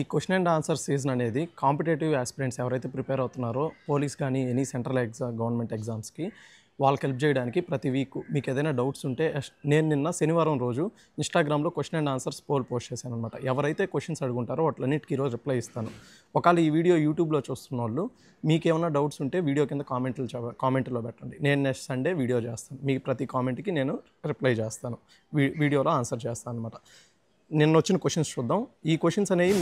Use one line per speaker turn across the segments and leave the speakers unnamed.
ఈ question and answer season అనేది competitive aspirants ఎవరైతే ప్రిపేర్ అవుతున్నారో పోలీస్ కానీ ఎనీ సెంట్రల్ గవర్నమెంట్ ఎగ్జామ్స్కి వాళ్ళకి హెల్ప్ చేయడానికి ప్రతి వీక్ మీకు ఏదైనా డౌట్స్ ఉంటే నేను నిన్న శనివారం రోజు ఇన్స్టాగ్రామ్లో క్వశ్చన్ అండ్ ఆన్సర్స్ పోస్ట్ చేశాను అనమాట. ఎవరైతే క్వశ్చన్స్ అడుగుంటారో వాటిలన్నిటికీ ఈరోజు రిప్లై ఇస్తాను. ఒకవేళ ఈ వీడియో యూట్యూబ్లో చూస్తున్న వాళ్ళు మీకు ఏమైనా డౌట్స్ ఉంటే వీడియో కింద కామెంట్లో పెట్టండి. నేను నెక్స్ట్ సండే వీడియో చేస్తాను. మీకు ప్రతి కామెంట్కి నేను రిప్లై చేస్తాను, వీడియోలో ఆన్సర్ చేస్తాను అనమాట. నిన్న వచ్చిన క్వశ్చన్స్ చూద్దాం. ఈ క్వశ్చన్స్ అనేవి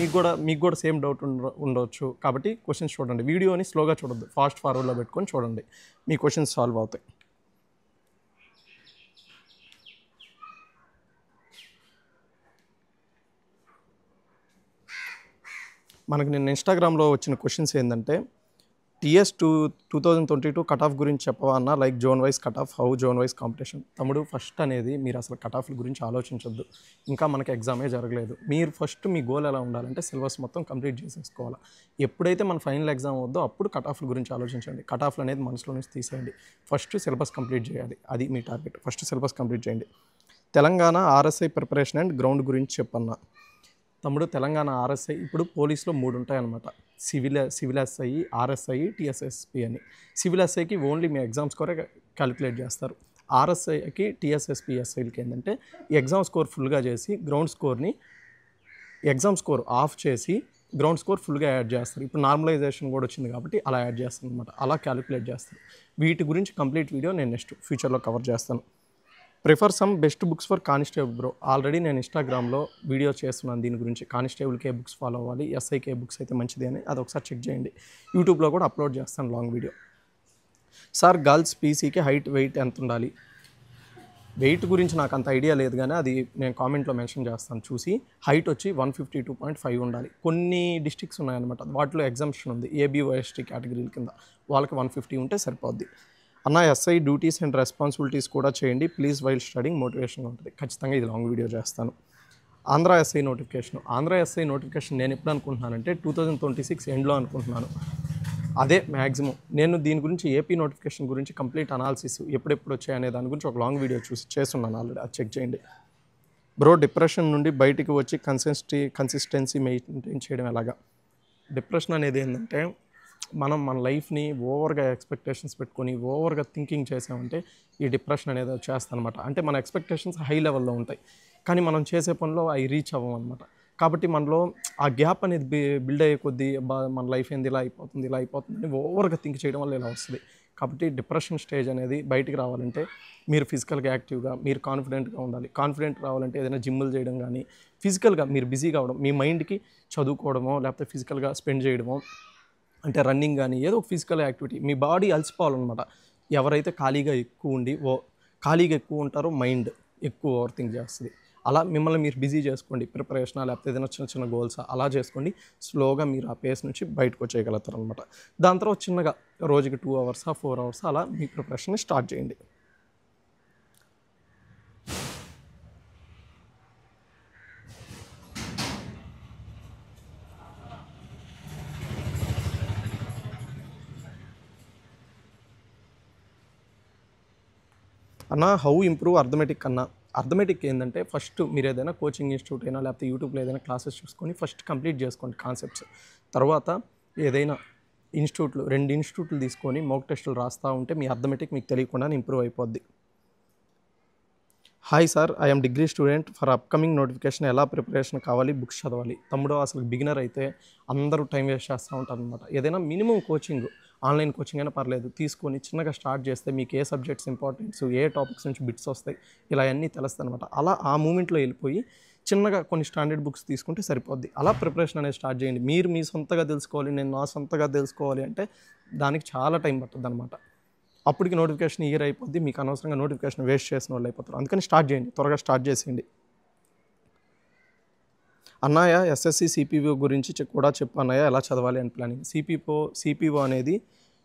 మీకు కూడా సేమ్ డౌట్ ఉండవచ్చు కాబట్టి క్వశ్చన్స్ చూడండి. వీడియోని స్లోగా చూడొద్దు, ఫాస్ట్ ఫార్వర్డ్లో పెట్టుకొని చూడండి, మీ క్వశ్చన్స్ సాల్వ్ అవుతాయి. మనకు నిన్న ఇన్స్టాగ్రామ్లో వచ్చిన క్వశ్చన్స్ ఏంటంటే TS 2022 కట్ ఆఫ్ గురించి చెప్పవా అన్న, like zone wise cut off, how zone wise competition. తమ్ముడు ఫస్ట్ అనేది మీరు అసలు కట్ ఆఫ్ల గురించి ఆలోచించొద్దు. ఇంకా మనకి ఎగ్జామే జరగలేదు. మీరు ఫస్ట్ మీ గోల్ ఎలా ఉండాలంటే సిలబస్ మొత్తం కంప్లీట్ చేసేసుకోవాలి. ఎప్పుడైతే మన ఫైనల్ ఎగ్జామ్ వద్దో అప్పుడు కట్ ఆఫ్ల గురించి ఆలోచించండి. కట్ ఆఫ్లు అనేది మనసులో నుంచి తీసేయండి. ఫస్ట్ సిలబస్ కంప్లీట్ చేయాలి, అది మీ టార్గెట్. ఫస్ట్ సిలబస్ కంప్లీట్ చేయండి. Telangana RSI preparation and ground గురించి చెప్పన్నా. తమ్ముడు తెలంగాణ RSI ఇప్పుడు పోలీస్లో 3 ఉంటాయన్నమాట. సివిల్ SI, RSI, TSSP అని. సివిల్ SIకి ఓన్లీ మీ ఎగ్జామ్స్ స్కోరే క్యాలిక్యులేట్ చేస్తారు. RSIకి TSSP SIలకి ఏంటంటే ఎగ్జామ్ స్కోర్ ఫుల్గా చేసి గ్రౌండ్ స్కోర్ని ఎగ్జామ్ స్కోర్ ఆఫ్ చేసి గ్రౌండ్ స్కోర్ ఫుల్గా యాడ్ చేస్తారు. ఇప్పుడు నార్మలైజేషన్ కూడా వచ్చింది కాబట్టి అలా యాడ్ చేస్తారు అనమాట. అలా క్యాలిక్యులేట్ చేస్తారు. వీటి గురించి కంప్లీట్ వీడియో నేను నెక్స్ట్ ఫ్యూచర్లో కవర్ చేస్తాను. Prefer some best books for constable bro. Already నేను ఇన్స్టాగ్రామ్లో వీడియో చేస్తున్నాను దీని గురించి. కానిస్టేబుల్కి ఏ బుక్స్ ఫాలో అవ్వాలి, SIకి ఏ బుక్స్ అయితే మంచిది అని అది ఒకసారి చెక్ చేయండి. యూట్యూబ్లో కూడా అప్లోడ్ చేస్తాను లాంగ్ వీడియో. సార్ గర్ల్స్ PCకి హైట్ వెయిట్ ఎంత ఉండాలి? వెయిట్ గురించి నాకు అంత ఐడియా లేదు కానీ అది నేను కామెంట్లో మెన్షన్ చేస్తాను చూసి. హైట్ వచ్చి 152.5 ఉండాలి. కొన్ని డిస్ట్రిక్ట్స్ ఉన్నాయన్నమాట, వాటిలో ఎగ్జామ్షన్ ఉంది. ABOST కేటగిరీల కింద వాళ్ళకి 150 ఉంటే సరిపోద్ది. అన్న SI డ్యూటీస్ అండ్ రెస్పాన్సిబిలిటీస్ కూడా చేయండి ప్లీజ్ వైల్ స్టడింగ్, మోటివేషన్గా ఉంటుంది. ఖచ్చితంగా ఇది లాంగ్ వీడియో చేస్తాను. ఆంధ్ర SI నోటిఫికేషన్ నేను ఎప్పుడు అనుకుంటున్నానంటే 2026 ఎండ్లో అనుకుంటున్నాను. అదే మ్యాక్సిమం. నేను దీని గురించి AP నోటిఫికేషన్ గురించి కంప్లీట్ అనాలిసిస్ ఎప్పుడెప్పుడు వచ్చాయనే దాని గురించి ఒక లాంగ్ వీడియో చేస్తున్నాను ఆల్రెడీ, అది చెక్ చేయండి. బ్రో డిప్రెషన్ నుండి బయటికి వచ్చి కన్సిస్టెన్సీ మెయింటైన్ చేయడం ఎలాగా? డిప్రెషన్ అనేది ఏంటంటే మన లైఫ్ని ఓవర్గా ఎక్స్పెక్టేషన్స్ పెట్టుకొని ఓవర్గా థింకింగ్ చేసామంటే ఈ డిప్రెషన్ అనేది వచ్చేస్తుంది అనమాట. అంటే మన ఎక్స్పెక్టేషన్స్ హై లెవెల్లో ఉంటాయి కానీ మనం చేసే పనిలో అవి రీచ్ అవ్వం అనమాట. కాబట్టి మనలో ఆ గ్యాప్ అనేది బిల్డ్ అయ్యే కొద్దీ మన లైఫ్ ఏంది ఇలా అయిపోతుంది అని ఓవర్గా థింక్ చేయడం వల్ల ఇలా వస్తుంది. కాబట్టి డిప్రెషన్ స్టేజ్ అనేది బయటికి రావాలంటే మీరు ఫిజికల్గా యాక్టివ్గా, మీరు కాన్ఫిడెంట్గా ఉండాలి. కాన్ఫిడెంట్ రావాలంటే ఏదైనా జిమ్లు చేయడం కానీ, ఫిజికల్గా మీరు బిజీగా అవ్వడం, మీ మైండ్కి చదువుకోవడమో లేకపోతే ఫిజికల్గా స్పెండ్ చేయడమో, అంటే రన్నింగ్ కానీ ఏదో ఒక ఫిజికల్ యాక్టివిటీ. మీ బాడీ అలసిపోవాలన్నమాట. ఎవరైతే ఖాళీగా ఎక్కువ ఉంటారో మైండ్ ఎక్కువ ఓవర్ థింక్ చేస్తుంది. అలా మిమ్మల్ని మీరు బిజీ చేసుకోండి. ప్రిపరేషన్ లేకపోతే ఏదైనా చిన్న గోల్స్ అలా చేసుకోండి. స్లోగా మీరు ఆ పేస్ నుంచి బయటకు వచ్చేయగలుగుతారు అనమాట. దాని తర్వాత చిన్నగా రోజుకి 2 అవర్స్ 4 అవర్స్ అలా మీ ప్రిపరేషన్ని స్టార్ట్ చేయండి. అన్న హౌ ఇంప్రూవ్ అర్థమెటిక్ అన్న. అర్థమెటిక్ ఏంటంటే ఫస్ట్ మీరు ఏదైనా కోచింగ్ ఇన్స్టిట్యూట్ అయినా లేకపోతే యూట్యూబ్లో ఏదైనా క్లాసెస్ చూసుకొని ఫస్ట్ కంప్లీట్ చేసుకోండి కాన్సెప్ట్స్. తర్వాత ఏదైనా 2 ఇన్స్టిట్యూట్లు తీసుకొని మోక్ టెస్టులు రాస్తూ ఉంటే మీ అర్థమెటిక్ మీకు తెలియకుండానే ఇంప్రూవ్ అయిపోద్ది. Hi sir, I'm degree student for upcoming notification, ఎలా ప్రిపరేషన్ కావాలి, బుక్స్ చదవాలి? తమ్ముడు అసలు బిగినర్ అయితే అందరూ టైం వేస్ట్ చేస్తూ ఉంటారు అనమాట. ఏదైనా మినిమం కోచింగ్, ఆన్లైన్ కోచింగ్ అయినా పర్లేదు తీసుకొని చిన్నగా స్టార్ట్ చేస్తే మీకు ఏ సబ్జెక్ట్స్ ఇంపార్టెన్స్, ఏ టాపిక్స్ నుంచి బిట్స్ వస్తాయి, ఇలా అన్నీ తెలుస్తాయి అనమాట. అలా ఆ మూమెంట్లో వెళ్ళిపోయి చిన్నగా కొన్ని స్టాండర్డ్ బుక్స్ తీసుకుంటే సరిపోద్ది. అలా ప్రిపరేషన్ అనేది స్టార్ట్ చేయండి. మీరు మీ సొంతగా తెలుసుకోవాలి, నేను నా సొంతగా తెలుసుకోవాలి అంటే దానికి చాలా టైం పడుతుంది అనమాట. అప్పటికి నోటిఫికేషన్ ఇయర్ అయిపోద్ది, మీకు అనవసరంగా నోటిఫికేషన్ వేస్ట్ చేసిన వాళ్ళు అయిపోతారు. అందుకని స్టార్ట్ చేయండి, త్వరగా స్టార్ట్ చేసేయండి. అన్నయ్య SSC CPO గురించి కూడా చెప్పు అన్నయ్య, ఎలా చదవాలి అని ప్లానింగ్. CPO అనేది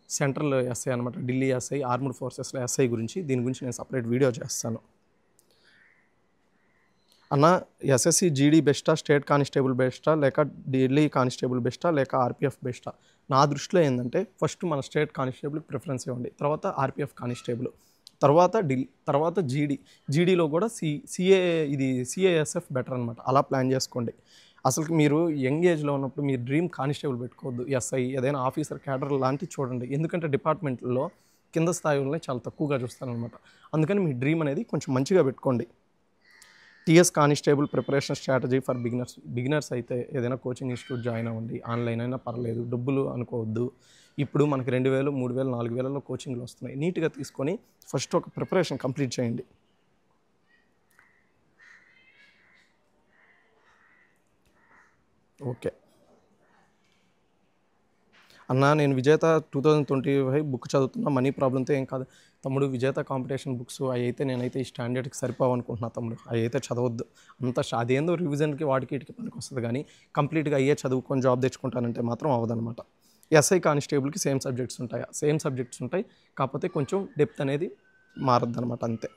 సెంట్రల్ SI అనమాట, ఢిల్లీ SI, ఆర్మ్డ్ ఫోర్సెస్లో SI గురించి. దీని గురించి నేను సపరేట్ వీడియో చేస్తాను. అన్న SSC GD బెస్టా, స్టేట్ కానిస్టేబుల్ బెస్టా, లేక ఢిల్లీ కానిస్టేబుల్ బెస్టా, లేక RPF బెస్టా? నా దృష్టిలో ఏంటంటే ఫస్ట్ మన స్టేట్ కానిస్టేబుల్కి ప్రిఫరెన్స్ ఇవ్వండి, తర్వాత RPF కానిస్టేబుల్, తర్వాత GDలో కూడా CASF బెటర్ అనమాట. అలా ప్లాన్ చేసుకోండి. అసలు మీరు యంగ్ ఏజ్లో ఉన్నప్పుడు మీ డ్రీమ్ కానిస్టేబుల్ పెట్టుకోవద్దు, ఎస్ఐ ఏదైనా ఆఫీసర్ క్యాడర్ లాంటివి చూడండి. ఎందుకంటే డిపార్ట్మెంట్లో కింద స్థాయిలోనే చాలా తక్కువగా చూస్తారనమాట. అందుకని మీ డ్రీమ్ అనేది కొంచెం మంచిగా పెట్టుకోండి. TS constable preparation strategy for beginners అయితే ఏదైనా కోచింగ్ ఇన్స్టిట్యూట్ జాయిన్ అవ్వండి. ఆన్లైన్ అయినా పర్లేదు, డబ్బులు అనుకోవద్దు. ఇప్పుడు మనకి 2000, 3000, 4000లో కోచింగ్లు వస్తున్నాయి. నీట్గా తీసుకొని ఫస్ట్ ఒక ప్రిపరేషన్ కంప్లీట్ చేయండి. ఓకే అన్న, నేను విజేత 2025 బుక్ చదువుతున్నా, మనీ ప్రాబ్లంతో ఏం కాదు తమ్ముడు. విజేత కాంపిటీషన్ బుక్స్ అవి అయితే నేనైతే ఈ స్టాండర్డ్కి సరిపోవు అనుకుంటున్నా తమ్ముడు. అవి అయితే చదవద్దు అంత. అదేందో రివిజన్కి వాటికి వీటికి పనికి వస్తుంది, కానీ కంప్లీట్గా అయ్యే చదువుకొని జాబ్ తెచ్చుకుంటానంటే మాత్రం అవ్వదనమాట. ఎస్ఐ కానిస్టేబుల్కి సేమ్ సబ్జెక్ట్స్ ఉంటాయి, సేమ్ సబ్జెక్ట్స్ ఉంటాయి, కాకపోతే కొంచెం డెప్త్ అనేది మారద్దు అనమాట, అంతే.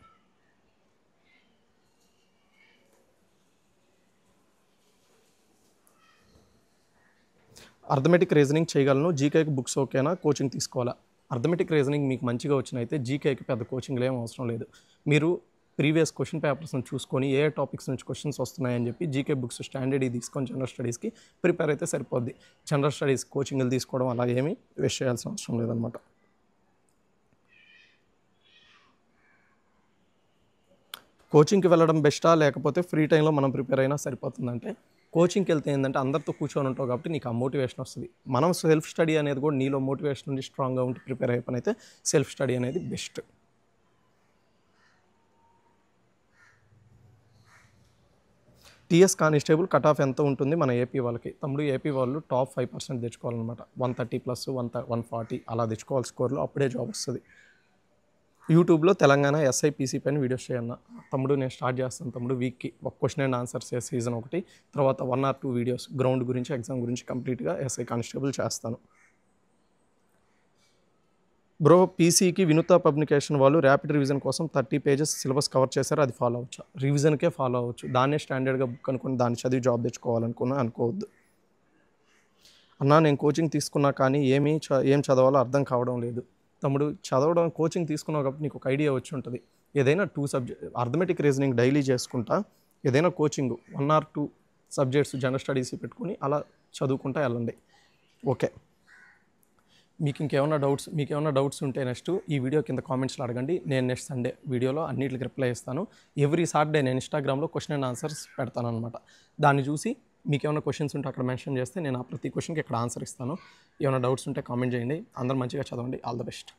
అర్థమెటిక్ రీజనింగ్ చేయగలను, జీకేకి బుక్స్ ఓకేనా, కోచింగ్ తీసుకోవాలా? అర్థమెటిక్ రీజనింగ్ మీకు మంచిగా వచ్చినైతే జీకేకి పెద్ద కోచింగ్లు ఏం అవసరం లేదు. మీరు ప్రీవియస్ క్వశ్చన్ పేపర్స్ని చూసుకొని ఏ టాపిక్స్ నుంచి క్వశ్చన్స్ వస్తున్నాయని చెప్పి జీకే బుక్స్ స్టాండర్డ్ తీసుకొని జనరల్ స్టడీస్కి ప్రిపేర్ అయితే సరిపోద్ది. జనరల్ స్టడీస్ కోచింగ్లు తీసుకోవడం అలా ఏమీ వేస్ట్ చేయాల్సిన అవసరం లేదనమాట. కోచింగ్కి వెళ్ళడం బెస్టా లేకపోతే ఫ్రీ టైంలో మనం ప్రిపేర్ అయినా సరిపోతుందంటే, కోచింగ్కి వెళ్తే ఏంటంటే అందరితో కూర్చొని ఉంటావు కాబట్టి నీకు ఆ మోటివేషన్ వస్తుంది. మనం సెల్ఫ్ స్టడీ అనేది కూడా నీలో మోటివేషన్ ఉండి స్ట్రాంగ్గా ఉండి ప్రిపేర్ అయ్యే పని అయితే సెల్ఫ్ స్టడీ అనేది best. TS constable cut off ఎంత ఉంటుంది మన ఏపీ వాళ్ళకి? తమ్ముడు, ఏపీ వాళ్ళు టాప్ 5% తెచ్చుకోవాలన్నమాట. 130+, 140 అలా తెచ్చుకోవాలి స్కోర్లో, అప్పుడే జాబ్ వస్తుంది. యూట్యూబ్లో తెలంగాణ ఎస్ఐపిసి పైన వీడియోస్ చేయన్న. తమ్ముడు నేను స్టార్ట్ చేస్తాను తమ్ముడు. వీక్కి ఒక క్వశ్చన్ అండ్ ఆన్సర్స్ సీజన్ 1, తర్వాత 1 or 2 వీడియోస్ గ్రౌండ్ గురించి, ఎగ్జామ్ గురించి కంప్లీట్గా ఎస్ఐ కానిస్టేబుల్ చేస్తాను. బ్రో, పీసీకి వినూత పబ్లికేషన్ వాళ్ళు ర్యాపిడ్ రివిజన్ కోసం 30 pages సిలబస్ కవర్ చేశారు, అది ఫాలో అవ్వచ్చా? రివిజన్కే ఫాలో అవ్వచ్చు, దాన్నే స్టాండర్డ్గా బుక్ అనుకుని దాన్ని చదివి జాబ్ అనుకోవద్దు. అన్నా, నేను కోచింగ్ తీసుకున్నా కానీ ఏం చదవాలో అర్థం కావడం లేదు. తమ్ముడు, చదవడం కోచింగ్ తీసుకున్నావు కాబట్టి నీకు ఒక ఐడియా వచ్చి ఉంటుంది. ఏదైనా 2 సబ్జెక్ట్ అర్థమెటిక్ రీజనింగ్ డైలీ చేసుకుంటా, ఏదైనా coaching 1 or 2 subjects general studies పెట్టుకుని అలా చదువుకుంటా వెళ్ళండి. ఓకే, మీకు ఏమైనా డౌట్స్ ఉంటే నెక్స్ట్ ఈ వీడియో కింద కామెంట్స్లో అడగండి. నేను నెక్స్ట్ సండే వీడియోలో అన్నిటికి రిప్లై ఇస్తాను. ఎవ్రీ సాటర్డే నేను ఇన్స్టాగ్రామ్లో క్వశ్చన్ అండ్ ఆన్సర్స్ పెడతాను అనమాట. దాన్ని చూసి మీకు ఏమైనా క్వశ్చన్స్ ఉంటే అక్కడ మెన్షన్ చేస్తే నేను ఆ ప్రతి క్వశ్చన్కి ఇక్కడ ఆన్సర్ ఇస్తాను. ఏమైనా డౌట్స్ ఉంటే కామెంట్ చేయండి. అందరూ మంచిగా చదవండి. All the best.